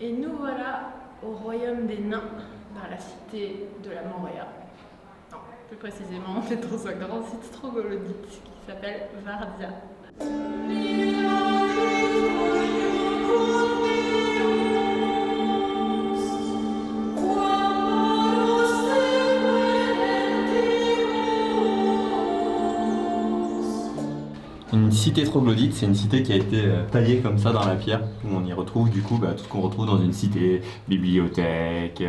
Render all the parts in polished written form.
Et nous voilà au royaume des nains, dans la cité de la Moria. Non, plus précisément, on est dans un grand site troglodyte qui s'appelle Vardia. Une cité troglodyte, c'est une cité qui a été taillée comme ça dans la pierre, où on y retrouve du coup tout ce qu'on retrouve dans une cité, bibliothèque,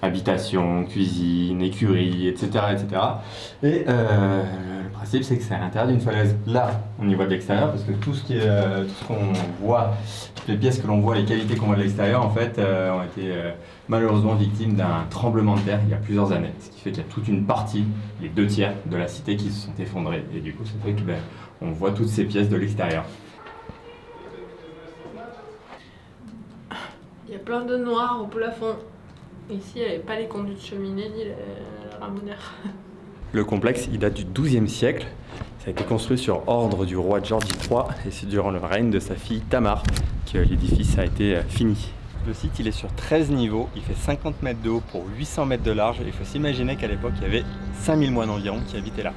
habitation, cuisine, écurie, etc. etc. Et le principe c'est que c'est à l'intérieur d'une falaise. Là, on y voit de l'extérieur parce que tout ce qu'on voit, toutes les pièces que l'on voit, les qualités qu'on voit de l'extérieur, en fait, ont été malheureusement victimes d'un tremblement de terre il y a plusieurs années. Ce qui fait qu'il y a toute une partie, les 2/3 de la cité qui se sont effondrés. Et du coup, ça fait que on voit toutes ces pièces de l'extérieur. Il y a plein de noir au plafond. Ici, il n'y avait pas les conduits de cheminée ni la ramoneur. Le complexe, il date du XIIe siècle. Ça a été construit sur ordre du roi George III et c'est durant le règne de sa fille Tamar que l'édifice a été fini. Le site, il est sur 13 niveaux, il fait 50 mètres de haut pour 800 mètres de large. Il faut s'imaginer qu'à l'époque, il y avait 5000 moines environ qui habitaient là.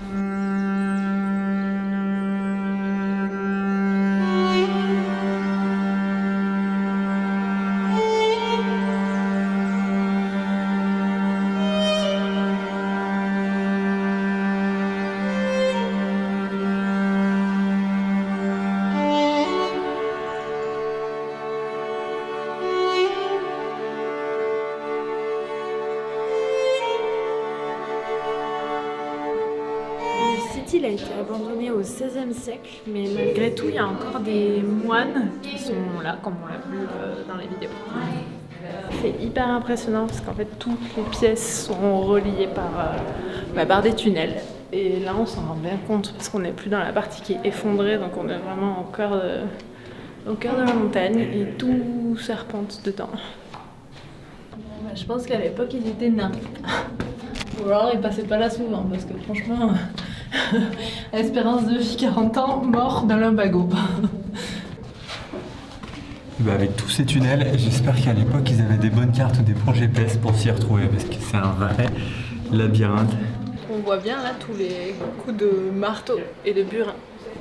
Il a été abandonné au XVIe siècle, mais malgré tout, il y a encore des moines qui sont là, comme on l'a vu dans les vidéos. C'est hyper impressionnant parce qu'en fait, toutes les pièces sont reliées par des tunnels. Et là, on s'en rend bien compte parce qu'on n'est plus dans la partie qui est effondrée, donc on est vraiment au cœur de la montagne et tout serpente dedans. Je pense qu'à l'époque, ils étaient nains. Ou alors, ils passaient pas là souvent parce que franchement... Espérance de vie 40 ans, mort dans lumbago. Avec tous ces tunnels, j'espère qu'à l'époque ils avaient des bonnes cartes ou des bons GPS pour s'y retrouver parce que c'est un vrai labyrinthe. On voit bien là tous les coups de marteau et de burin.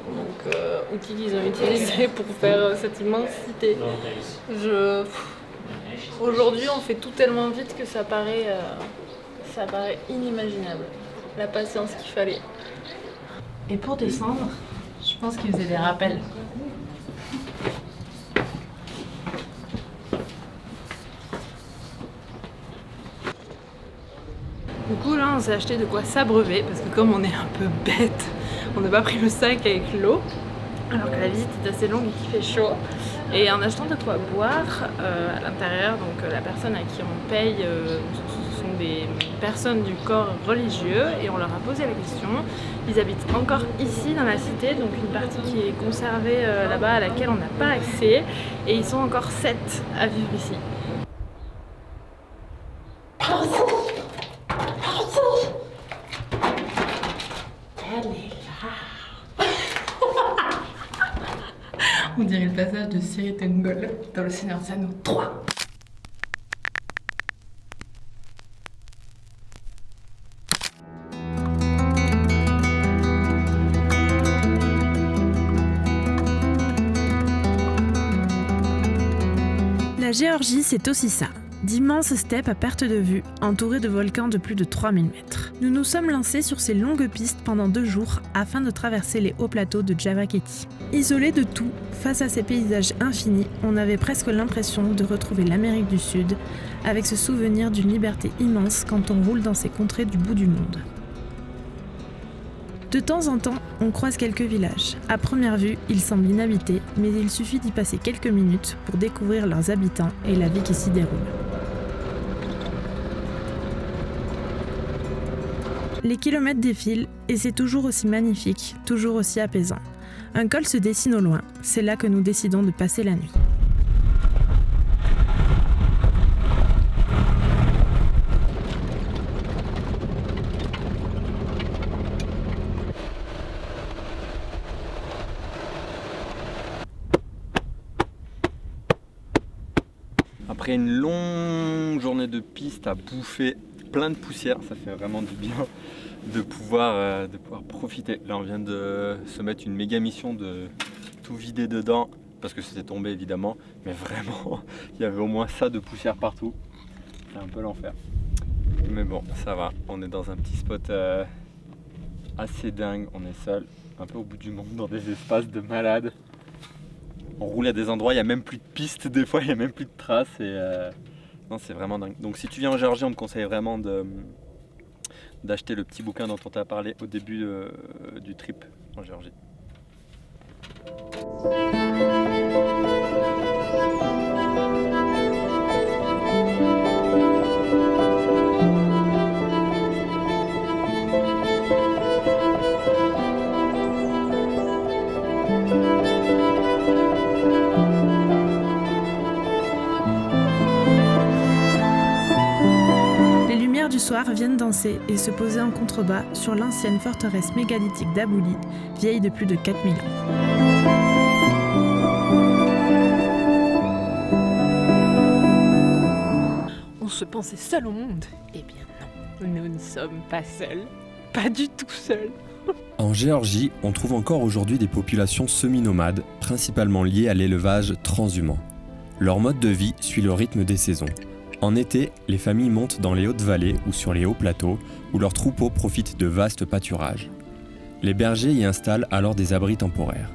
Donc outils qu'ils ont utilisés pour faire cette immense cité. Aujourd'hui on fait tout tellement vite que ça paraît inimaginable. La patience qu'il fallait. Et pour descendre, je pense qu'ils faisaient des rappels. Du coup là on s'est acheté de quoi s'abreuver parce que comme on est un peu bête, on n'a pas pris le sac avec l'eau alors que la visite est assez longue et qu'il fait chaud. Et en achetant de quoi boire à l'intérieur, donc la personne à qui on paye ce sont des personnes du corps religieux et on leur a posé la question. Ils habitent encore ici dans la cité, donc une partie qui est conservée là-bas à laquelle on n'a pas accès et ils sont encore 7 à vivre ici. On dirait le passage de Ciri Tungol dans Le Seigneur des Anneaux 3. La Géorgie, c'est aussi ça. D'immenses steppes à perte de vue, entourées de volcans de plus de 3000 mètres. Nous nous sommes lancés sur ces longues pistes pendant 2 jours afin de traverser les hauts plateaux de Javakheti. Isolés de tout, face à ces paysages infinis, on avait presque l'impression de retrouver l'Amérique du Sud, avec ce souvenir d'une liberté immense quand on roule dans ces contrées du bout du monde. De temps en temps, on croise quelques villages. À première vue, ils semblent inhabités, mais il suffit d'y passer quelques minutes pour découvrir leurs habitants et la vie qui s'y déroule. Les kilomètres défilent et c'est toujours aussi magnifique, toujours aussi apaisant. Un col se dessine au loin, c'est là que nous décidons de passer la nuit. Après une longue journée de piste à bouffer plein de poussière, ça fait vraiment du bien de pouvoir profiter. Là on vient de se mettre une méga mission de tout vider dedans, parce que c'était tombé évidemment, mais vraiment il y avait au moins ça de poussière partout. C'est un peu l'enfer. Mais bon, ça va, on est dans un petit spot assez dingue, on est seul, un peu au bout du monde, dans des espaces de malades. On roule à des endroits, il n'y a même plus de pistes, des fois il n'y a même plus de traces. Et non, c'est vraiment dingue. Donc si tu viens en Géorgie, on te conseille vraiment d'acheter le petit bouquin dont on t'a parlé au début du trip en Géorgie. Du soir viennent danser et se poser en contrebas sur l'ancienne forteresse mégalithique d'Abouli, vieille de plus de 4000 ans. On se pensait seul au monde? Eh bien non, nous ne sommes pas seuls, pas du tout seuls. En Géorgie, on trouve encore aujourd'hui des populations semi-nomades, principalement liées à l'élevage transhumant. Leur mode de vie suit le rythme des saisons. En été, les familles montent dans les hautes vallées ou sur les hauts plateaux, où leurs troupeaux profitent de vastes pâturages. Les bergers y installent alors des abris temporaires.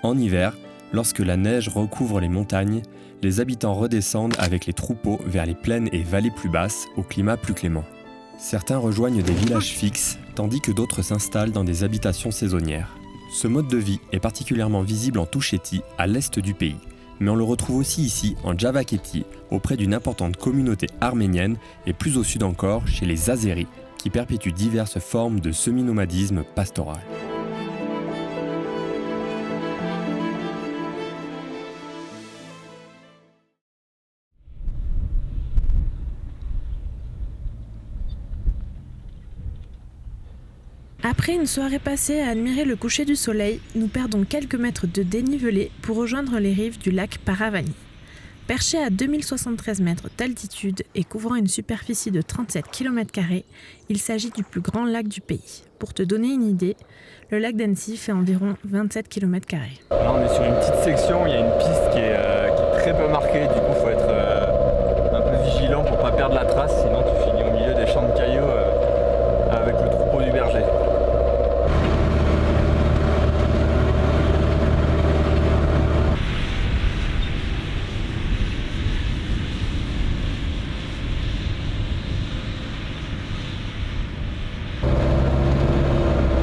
En hiver, lorsque la neige recouvre les montagnes, les habitants redescendent avec les troupeaux vers les plaines et vallées plus basses, au climat plus clément. Certains rejoignent des villages fixes, tandis que d'autres s'installent dans des habitations saisonnières. Ce mode de vie est particulièrement visible en Touchétie, à l'est du pays. Mais on le retrouve aussi ici, en Javakétie, auprès d'une importante communauté arménienne et plus au sud encore, chez les Azéris, qui perpétuent diverses formes de semi-nomadisme pastoral. Après une soirée passée à admirer le coucher du soleil, nous perdons quelques mètres de dénivelé pour rejoindre les rives du lac Paravani. Perché à 2073 mètres d'altitude et couvrant une superficie de 37 km², il s'agit du plus grand lac du pays. Pour te donner une idée, le lac d'Annecy fait environ 27 km². Là on est sur une petite section, il y a une piste qui est très peu marquée, du coup il faut être un peu vigilant pour ne pas perdre la trace, sinon tu finis au milieu des champs de cailloux avec le troupeau du berger.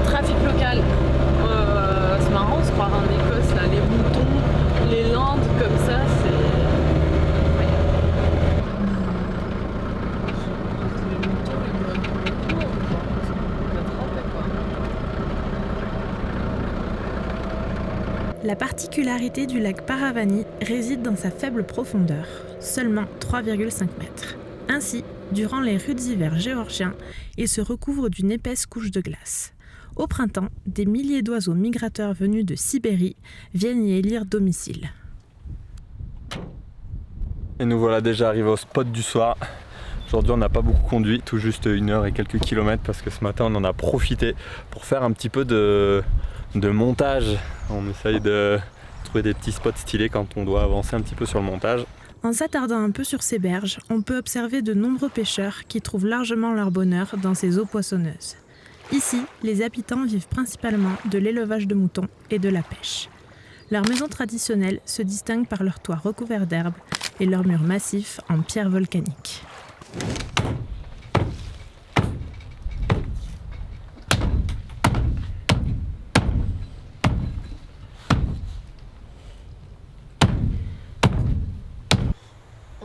Trafic local. C'est marrant, on se croirait en Écosse, là, les moutons, les landes comme ça, c'est incroyable. Les moutons, les moutons, on attrape, quoi. La particularité du lac Paravani réside dans sa faible profondeur, seulement 3,5 mètres. Ainsi, durant les rudes hivers géorgiens, il se recouvre d'une épaisse couche de glace. Au printemps, des milliers d'oiseaux migrateurs venus de Sibérie viennent y élire domicile. Et nous voilà déjà arrivés au spot du soir. Aujourd'hui on n'a pas beaucoup conduit, tout juste 1 heure et quelques kilomètres, parce que ce matin on en a profité pour faire un petit peu de montage. On essaye de trouver des petits spots stylés quand on doit avancer un petit peu sur le montage. En s'attardant un peu sur ces berges, on peut observer de nombreux pêcheurs qui trouvent largement leur bonheur dans ces eaux poissonneuses. Ici, les habitants vivent principalement de l'élevage de moutons et de la pêche. Leurs maisons traditionnelles se distinguent par leurs toits recouverts d'herbe et leurs murs massifs en pierre volcanique.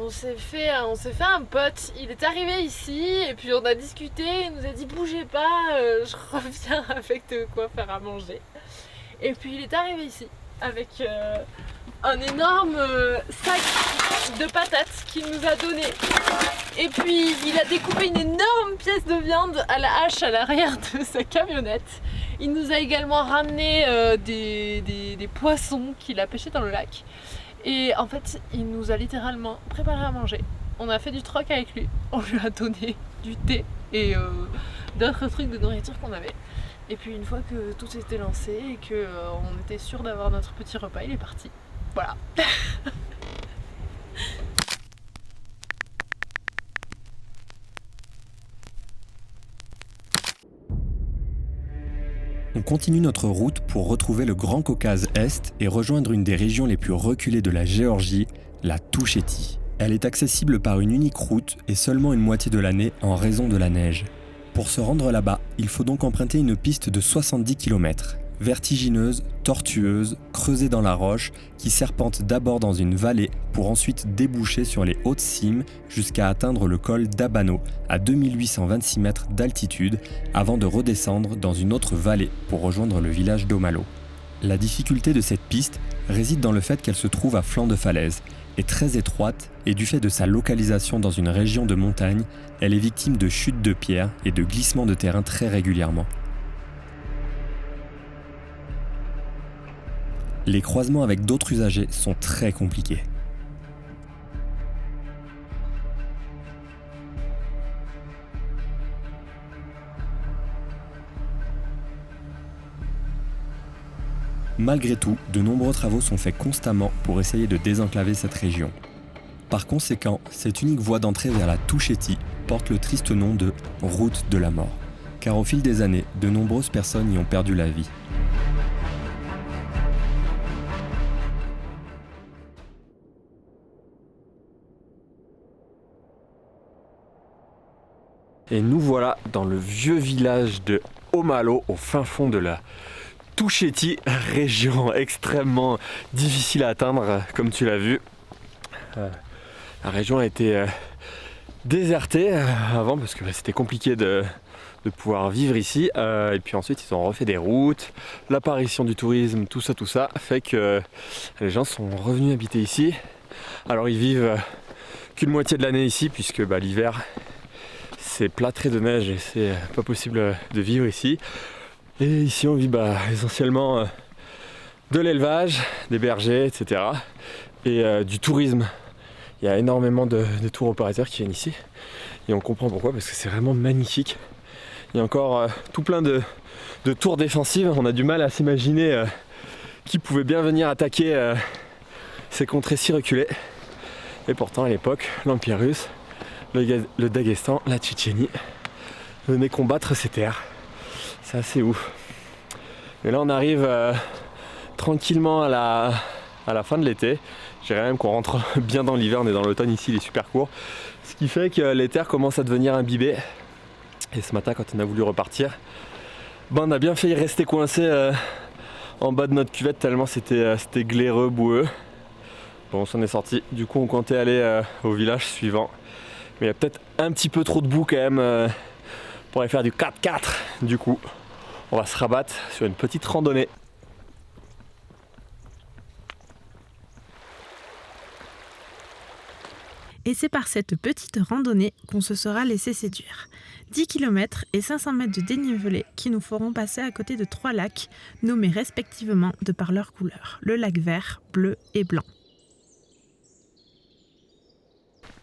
On s'est fait un pote, il est arrivé ici et puis on a discuté, il nous a dit bougez pas, je reviens avec de quoi faire à manger. Et puis il est arrivé ici avec un énorme sac de patates qu'il nous a donné. Et puis il a découpé une énorme pièce de viande à la hache à l'arrière de sa camionnette. Il nous a également ramené des poissons qu'il a pêchés dans le lac. Et en fait, il nous a littéralement préparé à manger. On a fait du troc avec lui. On lui a donné du thé et d'autres trucs de nourriture qu'on avait. Et puis une fois que tout était lancé et qu'on était sûr d'avoir notre petit repas, il est parti. Voilà. On continue notre route pour retrouver le Grand Caucase Est et rejoindre une des régions les plus reculées de la Géorgie, la Touchétie. Elle est accessible par une unique route et seulement une moitié de l'année en raison de la neige. Pour se rendre là-bas, il faut donc emprunter une piste de 70 km, vertigineuse, tortueuse, creusée dans la roche, qui serpente d'abord dans une vallée pour ensuite déboucher sur les hautes cimes jusqu'à atteindre le col d'Abano à 2826 mètres d'altitude avant de redescendre dans une autre vallée pour rejoindre le village d'Omalo. La difficulté de cette piste réside dans le fait qu'elle se trouve à flanc de falaise, est très étroite et du fait de sa localisation dans une région de montagne, elle est victime de chutes de pierres et de glissements de terrain très régulièrement. Les croisements avec d'autres usagers sont très compliqués. Malgré tout, de nombreux travaux sont faits constamment pour essayer de désenclaver cette région. Par conséquent, cette unique voie d'entrée vers la Touchétie porte le triste nom de « route de la mort », car au fil des années, de nombreuses personnes y ont perdu la vie. Et nous voilà dans le vieux village de Omalo, au fin fond de la Touchétie, région extrêmement difficile à atteindre, comme tu l'as vu. La région a été désertée avant parce que c'était compliqué de pouvoir vivre ici. Et puis ensuite, ils ont refait des routes, l'apparition du tourisme, tout ça fait que les gens sont revenus habiter ici. Alors ils vivent qu'une moitié de l'année ici puisque l'hiver c'est plâtré de neige et c'est pas possible de vivre ici. Et ici on vit essentiellement de l'élevage, des bergers, etc. Et du tourisme. Il y a énormément de tours opérateurs qui viennent ici. Et on comprend pourquoi, parce que c'est vraiment magnifique. Il y a encore tout plein de tours défensives. On a du mal à s'imaginer qui pouvait bien venir attaquer ces contrées si reculées. Et pourtant à l'époque, l'Empire russe, le Daghestan, la Tchétchénie venaient combattre ces terres. C'est assez ouf. Et là on arrive tranquillement à la fin de l'été. Je dirais même qu'on rentre bien dans l'hiver, on est dans l'automne ici, il est super court. Ce qui fait que les terres commencent à devenir imbibées. Et ce matin quand on a voulu repartir, on a bien failli rester coincé en bas de notre cuvette tellement c'était glaireux, boueux. Bon, on s'en est sorti. Du coup on comptait aller au village suivant. Mais il y a peut-être un petit peu trop de boue quand même pour aller faire du 4x4. Du coup, on va se rabattre sur une petite randonnée. Et c'est par cette petite randonnée qu'on se sera laissé séduire. 10 km et 500 mètres de dénivelé qui nous feront passer à côté de 3 lacs, nommés respectivement de par leur couleur, le lac vert, bleu et blanc.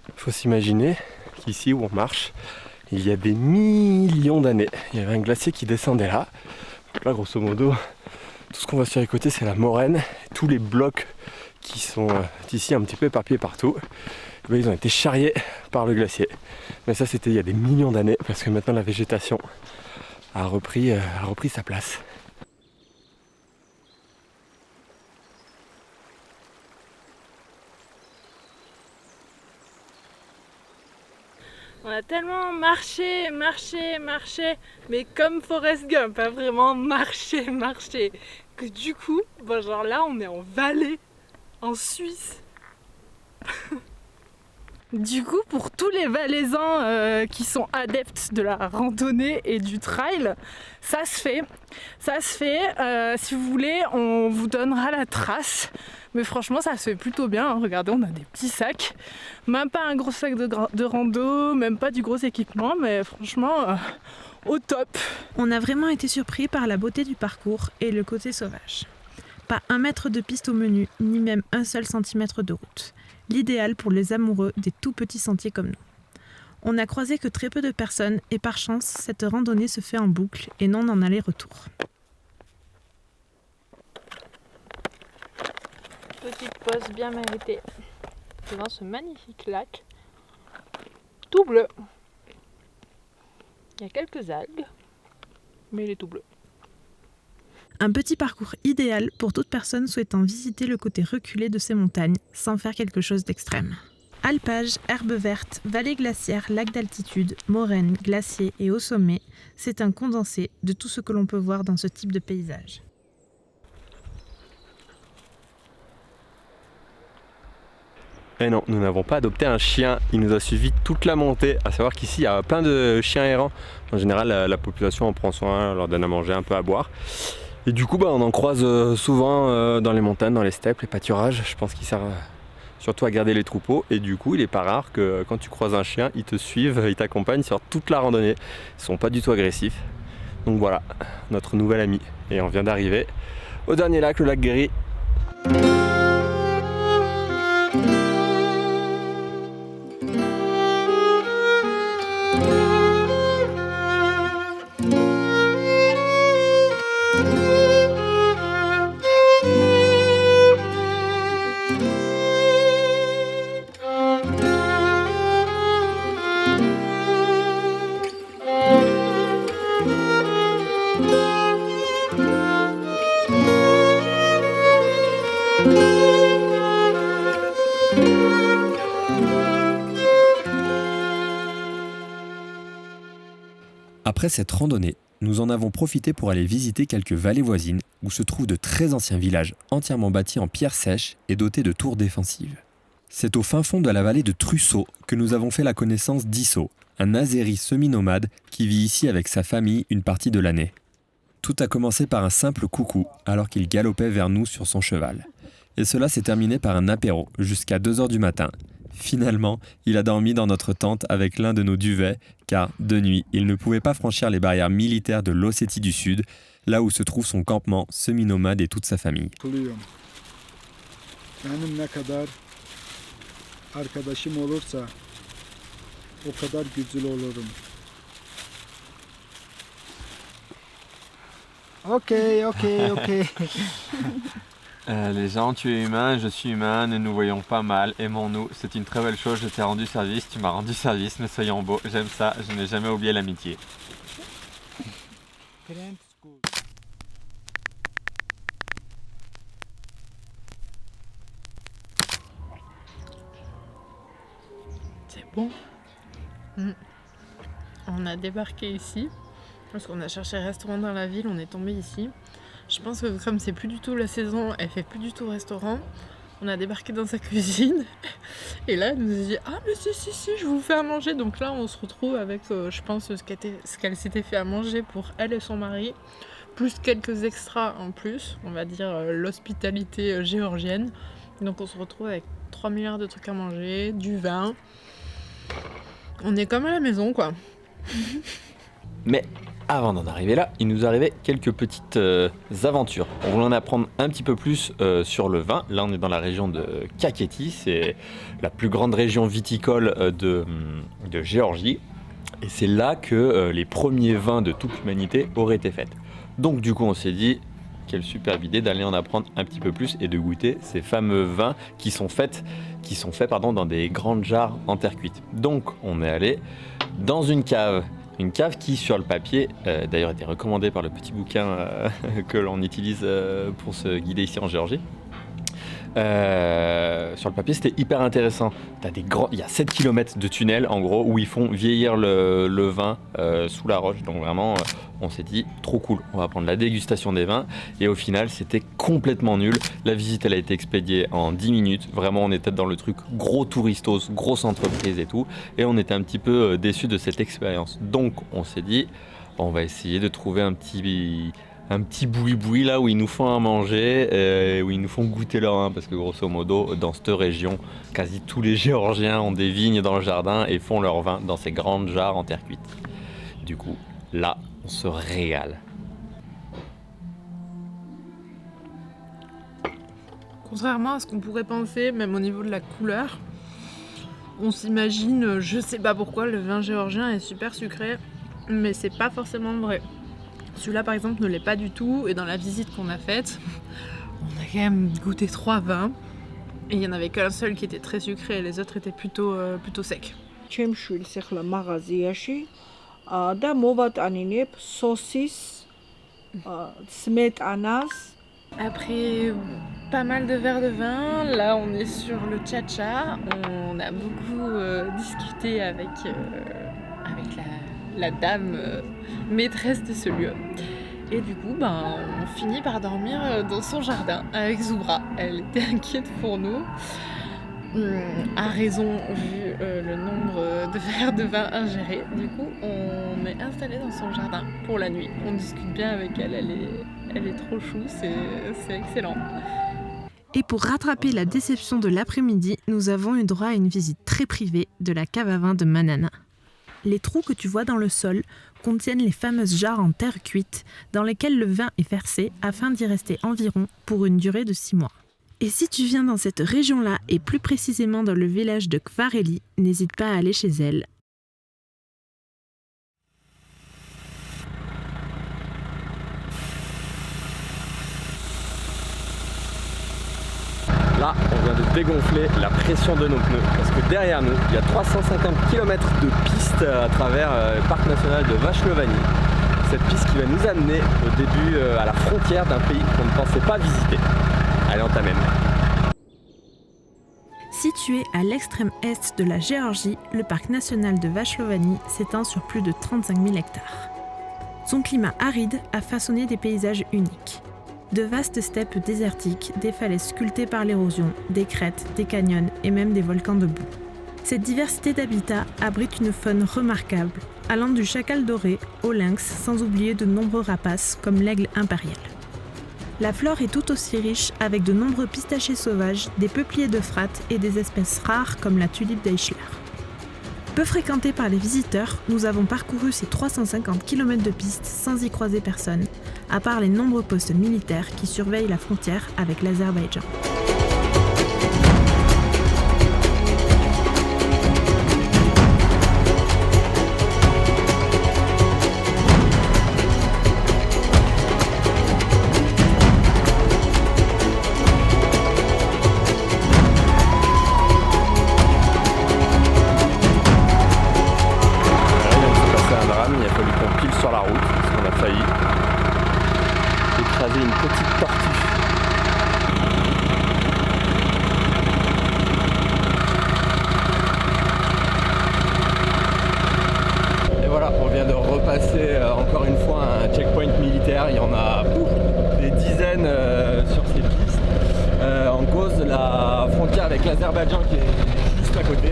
Il faut s'imaginer qu'ici où on marche, il y a des millions d'années, il y avait un glacier qui descendait là. Donc là, grosso modo, tout ce qu'on voit sur les côtés, c'est la moraine. Tous les blocs qui sont ici un petit peu éparpillés partout, ils ont été charriés par le glacier. Mais ça, c'était il y a des millions d'années, parce que maintenant la végétation a repris sa place. On a tellement marché, mais comme Forrest Gump, pas vraiment marché, que du coup, là on est en vallée, en Suisse. Du coup, pour tous les Valaisans qui sont adeptes de la randonnée et du trail, ça se fait. Si vous voulez, on vous donnera la trace. Mais franchement, ça se fait plutôt bien. Regardez, on a des petits sacs. Même pas un gros sac de rando, même pas du gros équipement, mais franchement, au top. On a vraiment été surpris par la beauté du parcours et le côté sauvage. Pas 1 mètre de piste au menu, ni même 1 seul centimètre de route. L'idéal pour les amoureux des tout petits sentiers comme nous. On n'a croisé que très peu de personnes et par chance, cette randonnée se fait en boucle et non en aller-retour. Petite pause bien méritée devant ce magnifique lac tout bleu. Il y a quelques algues, mais il est tout bleu. Un petit parcours idéal pour toute personne souhaitant visiter le côté reculé de ces montagnes sans faire quelque chose d'extrême. Alpages, herbes vertes, vallées glaciaires, lacs d'altitude, moraines, glaciers et hauts sommets, c'est un condensé de tout ce que l'on peut voir dans ce type de paysage. Et non, nous n'avons pas adopté un chien, il nous a suivi toute la montée, à savoir qu'ici il y a plein de chiens errants. En général, la population en prend soin, leur donne à manger, un peu à boire. Et du coup, on en croise souvent dans les montagnes, dans les steppes, les pâturages. Je pense qu'il sert surtout à garder les troupeaux. Et du coup, il n'est pas rare que quand tu croises un chien, ils te suivent, ils t'accompagnent sur toute la randonnée. Ils ne sont pas du tout agressifs. Donc voilà, notre nouvel ami. Et on vient d'arriver au dernier lac, le lac Guéry. Après cette randonnée, nous en avons profité pour aller visiter quelques vallées voisines où se trouvent de très anciens villages entièrement bâtis en pierre sèche et dotés de tours défensives. C'est au fin fond de la vallée de Trussau que nous avons fait la connaissance d'Isso, un Azéri semi-nomade qui vit ici avec sa famille une partie de l'année. Tout a commencé par un simple coucou alors qu'il galopait vers nous sur son cheval. Et cela s'est terminé par un apéro jusqu'à 2h du matin. Finalement, il a dormi dans notre tente avec l'un de nos duvets, car, de nuit, il ne pouvait pas franchir les barrières militaires de l'Ossétie du Sud, là où se trouve son campement semi-nomade et toute sa famille. Benim ne kadar arkadaşım olursa o kadar güçlü olurum. Ok. Les gens, tu es humain, je suis humain, nous nous voyons pas mal, aimons-nous, c'est une très belle chose, je t'ai rendu service, tu m'as rendu service, mais soyons beaux, j'aime ça, je n'ai jamais oublié l'amitié. C'est bon. On a débarqué ici, parce qu'on a cherché un restaurant dans la ville, on est tombé ici. Je pense que comme c'est plus du tout la saison, elle fait plus du tout restaurant. On a débarqué dans sa cuisine et là elle nous a dit ah mais si je vous fais à manger. Donc là on se retrouve avec je pense ce qu'elle s'était fait à manger pour elle et son mari, plus quelques extras en plus, on va dire l'hospitalité géorgienne. Donc on se retrouve avec 3 milliards de trucs à manger, du vin. On est comme à la maison quoi. Mais avant d'en arriver là, il nous arrivait quelques petites aventures. On voulait en apprendre un petit peu plus sur le vin. Là, on est dans la région de Kakheti, c'est la plus grande région viticole de Géorgie. Et c'est là que les premiers vins de toute l'humanité auraient été faits. Donc du coup, on s'est dit, quelle superbe idée d'aller en apprendre un petit peu plus et de goûter ces fameux vins qui sont faits dans des grandes jarres en terre cuite. Donc, on est allé dans une cave qui, sur le papier, d'ailleurs était recommandée par le petit bouquin que l'on utilise pour se guider ici en Géorgie. Sur le papier, c'était hyper intéressant. Il y a 7 km de tunnels, en gros, où ils font vieillir le vin sous la roche. Donc vraiment, on s'est dit, trop cool, on va prendre la dégustation des vins. Et au final, c'était complètement nul. La visite, elle a été expédiée en 10 minutes. Vraiment, on était dans le truc gros touristos, grosse entreprise et tout. Et on était un petit peu déçus de cette expérience. Donc, on s'est dit, on va essayer de trouver un petit boui-boui là où ils nous font à manger, où ils nous font goûter leur vin, parce que grosso modo, dans cette région, quasi tous les Géorgiens ont des vignes dans le jardin et font leur vin dans ces grandes jarres en terre cuite. Du coup, là, on se régale. Contrairement à ce qu'on pourrait penser, même au niveau de la couleur, on s'imagine, je sais pas pourquoi, le vin géorgien est super sucré, mais c'est pas forcément vrai. Celui-là par exemple ne l'est pas du tout, et dans la visite qu'on a faite, on a quand même goûté 3 vins, et il y en avait qu'un seul qui était très sucré, et les autres étaient plutôt secs. ჩემ შვილს ახლა მაღაზიაში და მოვატანინებ სოსის, სმეტანას. Après pas mal de verres de vin, là on est sur le cha-cha. On a beaucoup discuté avec la dame maîtresse de ce lieu. Et du coup, on finit par dormir dans son jardin avec Zoubra. Elle était inquiète pour nous. A raison, vu le nombre de verres de vin ingérés. Du coup, on est installé dans son jardin pour la nuit. On discute bien avec elle, elle est trop chou, c'est excellent. Et pour rattraper la déception de l'après-midi, nous avons eu droit à une visite très privée de la cave à vin de Manana. Les trous que tu vois dans le sol contiennent les fameuses jarres en terre cuite dans lesquelles le vin est versé afin d'y rester environ pour une durée de 6 mois. Et si tu viens dans cette région-là, et plus précisément dans le village de Kvareli, n'hésite pas à aller chez elle. Là, on vient de dégonfler la pression de nos pneus parce que derrière nous, il y a 350 km de piste à travers le parc national de Vachelovanie. Cette piste qui va nous amener au début à la frontière d'un pays qu'on ne pensait pas visiter. Allez, on t'amène. Situé à l'extrême est de la Géorgie, le parc national de Vachelovanie s'étend sur plus de 35 000 hectares. Son climat aride a façonné des paysages uniques. De vastes steppes désertiques, des falaises sculptées par l'érosion, des crêtes, des canyons et même des volcans de boue. Cette diversité d'habitats abrite une faune remarquable, allant du chacal doré au lynx, sans oublier de nombreux rapaces comme l'aigle impérial. La flore est tout aussi riche avec de nombreux pistachets sauvages, des peupliers d'Euphrate et des espèces rares comme la tulipe d'Eichler. Peu fréquentée par les visiteurs, nous avons parcouru ces 350 km de piste sans y croiser personne, à part les nombreux postes militaires qui surveillent la frontière avec l'Azerbaïdjan. Sur la route, parce qu'on a failli écraser une petite tortue. Et voilà, on vient de repasser encore une fois un checkpoint militaire. Il y en a des dizaines sur ces pistes, en cause de la frontière avec l'Azerbaïdjan qui est juste à côté.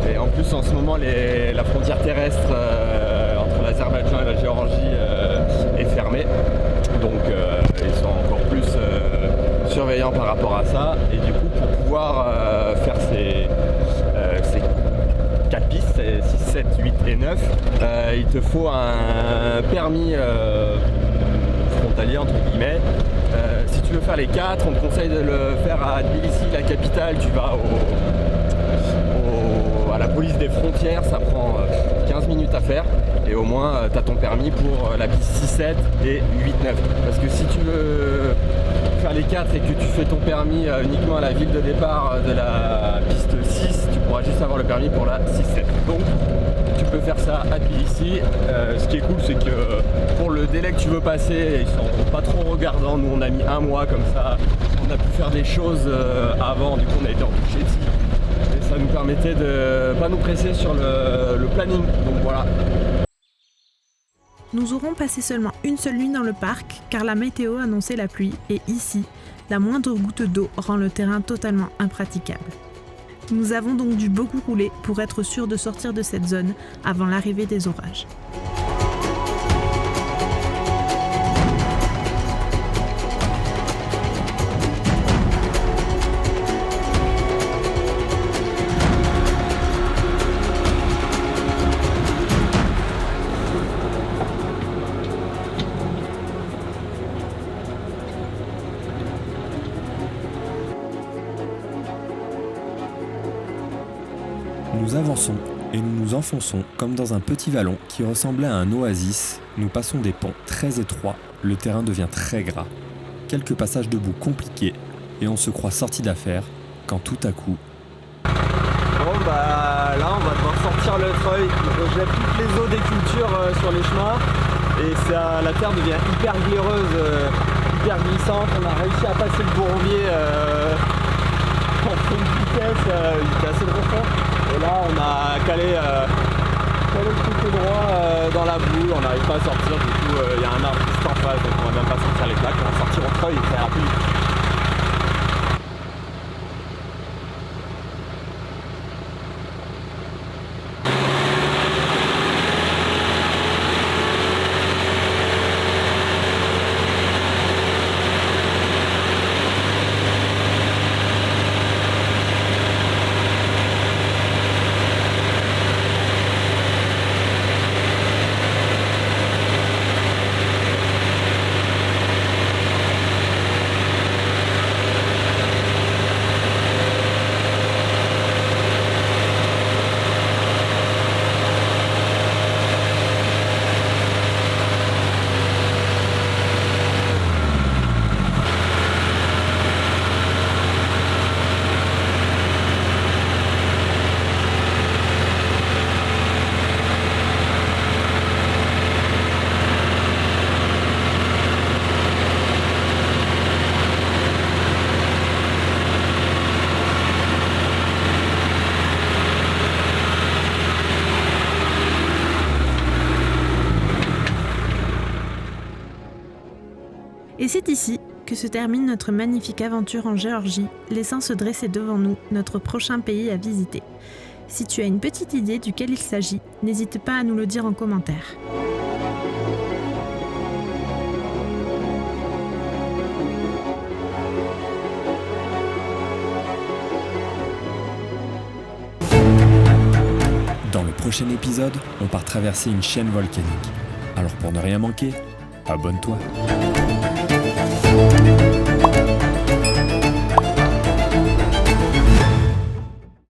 Et en plus en ce moment la frontière terrestre entre l'Azerbaïdjan et la Géorgie est fermée. Donc ils sont encore plus surveillants par rapport à ça. Et du coup pour pouvoir faire ces 4 pistes, 6, 7, 8 et 9, il te faut un permis frontalier entre guillemets. Si tu veux faire les 4, on te conseille de le faire à Tbilissi, la capitale. Tu vas à la police des frontières, ça prend 15 minutes à faire et au moins tu as ton permis pour la piste 6, 7 et 8, 9. Parce que si tu veux faire les 4 et que tu fais ton permis uniquement à la ville de départ de la piste 6, tu pourras juste avoir le permis pour la 6, 7. Donc tu peux faire ça à Tbilissi. Ce qui est cool, c'est que pour le délai que tu veux passer, ils sont pas trop regardants. Nous on a mis 1 mois comme ça, on a pu faire des choses avant, du coup on a été en Touchétie. Ça nous permettait de ne pas nous presser sur le planning, donc voilà. Nous aurons passé seulement une seule nuit dans le parc car la météo annonçait la pluie et ici, la moindre goutte d'eau rend le terrain totalement impraticable. Nous avons donc dû beaucoup rouler pour être sûrs de sortir de cette zone avant l'arrivée des orages. Nous avançons et nous nous enfonçons comme dans un petit vallon qui ressemblait à un oasis. Nous passons des ponts très étroits, le terrain devient très gras. Quelques passages de boue compliqués et on se croit sorti d'affaire quand tout à coup... Bon bah là on va devoir sortir le treuil, il rejette toutes les eaux des cultures sur les chemins et la terre devient hyper glaireuse, hyper glissante. On a réussi à passer le bourbier en fond de vitesse, il était assez profond et là on a calé le truc droit dans la boue, on n'arrive pas à sortir, du coup il y a un arbre juste en face donc on va même pas sortir les plaques, on va sortir au treuil très rapide. Et c'est ici que se termine notre magnifique aventure en Géorgie, laissant se dresser devant nous notre prochain pays à visiter. Si tu as une petite idée duquel il s'agit, n'hésite pas à nous le dire en commentaire. Dans le prochain épisode, on part traverser une chaîne volcanique. Alors pour ne rien manquer, abonne-toi.